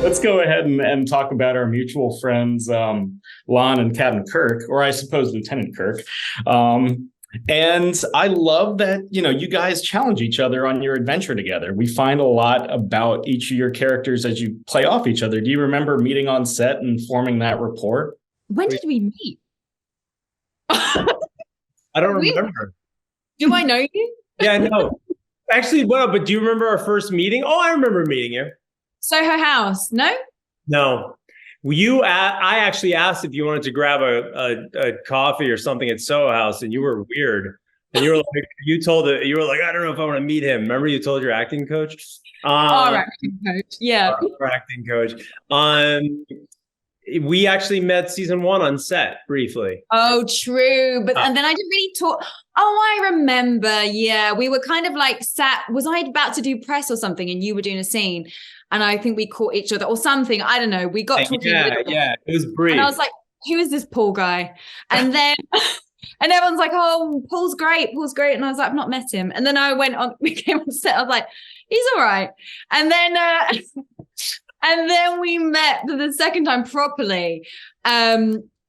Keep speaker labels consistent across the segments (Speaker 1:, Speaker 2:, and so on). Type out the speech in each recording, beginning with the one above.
Speaker 1: let's go ahead and talk about our mutual friends, Lon and Captain Kirk, or I suppose Lieutenant Kirk. And I love that, you guys challenge each other on your adventure together. We find a lot about each of your characters as you play off each other. Do you remember meeting on set and forming that rapport?
Speaker 2: When did we meet?
Speaker 3: I don't remember.
Speaker 2: Do I know you?
Speaker 3: Yeah, I know. Actually, well, but do you remember our first meeting? Oh, I remember meeting you.
Speaker 2: Soho House, no?
Speaker 3: No. I actually asked if you wanted to grab a coffee or something at Soho House, and you were weird. And you were like, you were like, I don't know if I want to meet him. Remember you told your acting coach?
Speaker 2: Our acting coach, yeah.
Speaker 3: Our acting coach. We actually met season 1 on set briefly.
Speaker 2: Oh, true. But and then I didn't really talk. Oh, I remember. Yeah, we were kind of like sat. Was I about to do press or something, and you were doing a scene? And I think we caught each other or something. I don't know. We got talking.
Speaker 3: Yeah, it was brief.
Speaker 2: And I was like, who is this Paul guy? And then, and everyone's like, oh, Paul's great. And I was like, I've not met him. And then we came on set. I was like, he's all right. And then, and then we met for the second time properly.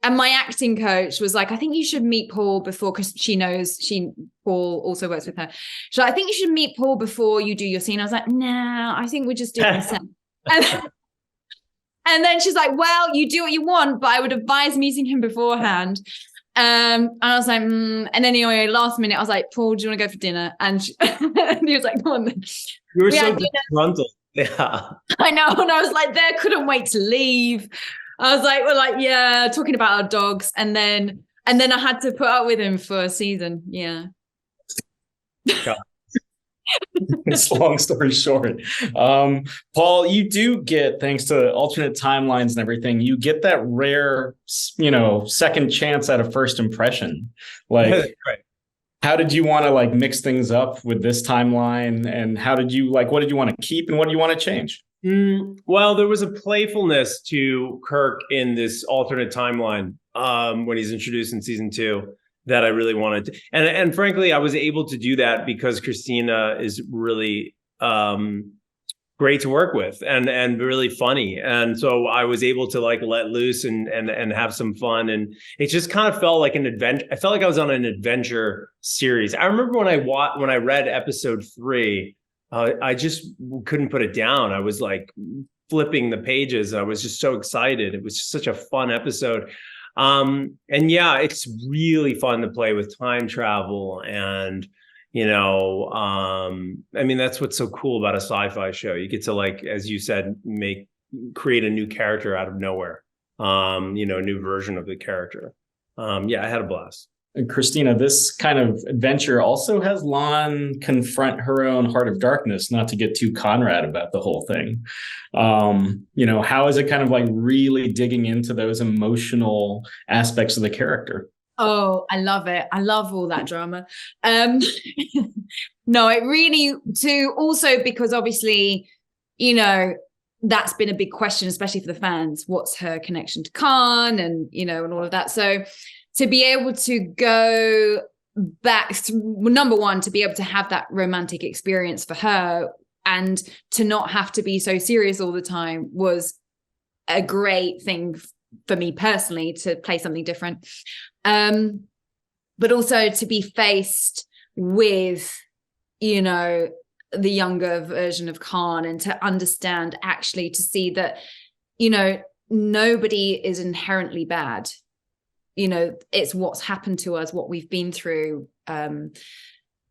Speaker 2: And my acting coach was like, I think you should meet Paul before, because Paul also works with her. She's like, I think you should meet Paul before you do your scene. I was like, nah, I think we just do it. And then she's like, well, you do what you want, but I would advise meeting him beforehand. And I was like, And then anyway, last minute, I was like, Paul, do you want to go for dinner? And he was like, come on then.
Speaker 3: You were so disgruntled. Yeah.
Speaker 2: I know. And I was like, couldn't wait to leave. I was like, yeah, talking about our dogs. And then I had to put up with him for a season. Yeah.
Speaker 1: It's long story short. Paul, you do get, thanks to alternate timelines and everything, you get that rare, second chance at a first impression. Like,
Speaker 3: right.
Speaker 1: How did you want to mix things up with this timeline? And what did you want to keep and what do you want to change?
Speaker 3: Well, there was a playfulness to Kirk in this alternate timeline when he's introduced in season 2 that I really wanted to. And frankly, I was able to do that because Christina is really great to work with and really funny. And so I was able to let loose and have some fun. And it just kind of felt like an adventure. I felt like I was on an adventure series. I remember when I read episode 3, I just couldn't put it down. I was flipping the pages. I was just so excited. It was just such a fun episode. And yeah, it's really fun to play with time travel. And, that's what's so cool about a sci-fi show. You get to, as you said, create a new character out of nowhere, a new version of the character. Yeah, I had a blast.
Speaker 1: And Christina, this kind of adventure also has Lon confront her own heart of darkness, not to get too Conrad about the whole thing. How is it kind of really digging into those emotional aspects of the character?
Speaker 2: Oh, I love it. I love all that drama. No, it really too, also because obviously, that's been a big question, especially for the fans. What's her connection to Khan and all of that. So to be able to go back, number one, to be able to have that romantic experience for her and to not have to be so serious all the time was a great thing for me personally, to play something different. But also to be faced with, the younger version of Khan and to understand, actually, to see that, nobody is inherently bad. It's what's happened to us, what we've been through, what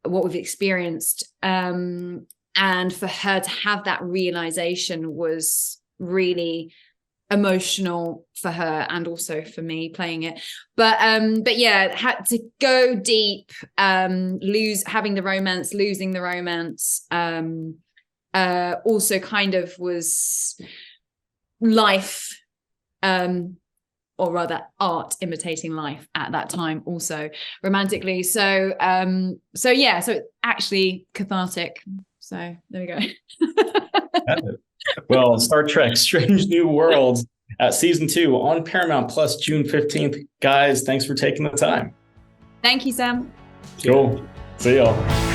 Speaker 2: we've experienced. And for her to have that realization was really emotional for her and also for me playing it. But yeah, had to go deep, having the romance, losing the romance, also kind of was life, or rather art imitating life at that time, also romantically. So yeah, so it's actually cathartic. So there we go.
Speaker 1: Well, Star Trek Strange New Worlds season 2 on Paramount Plus June 15th. Guys, thanks for taking the time.
Speaker 2: Thank you, Sam.
Speaker 1: Cool. See y'all.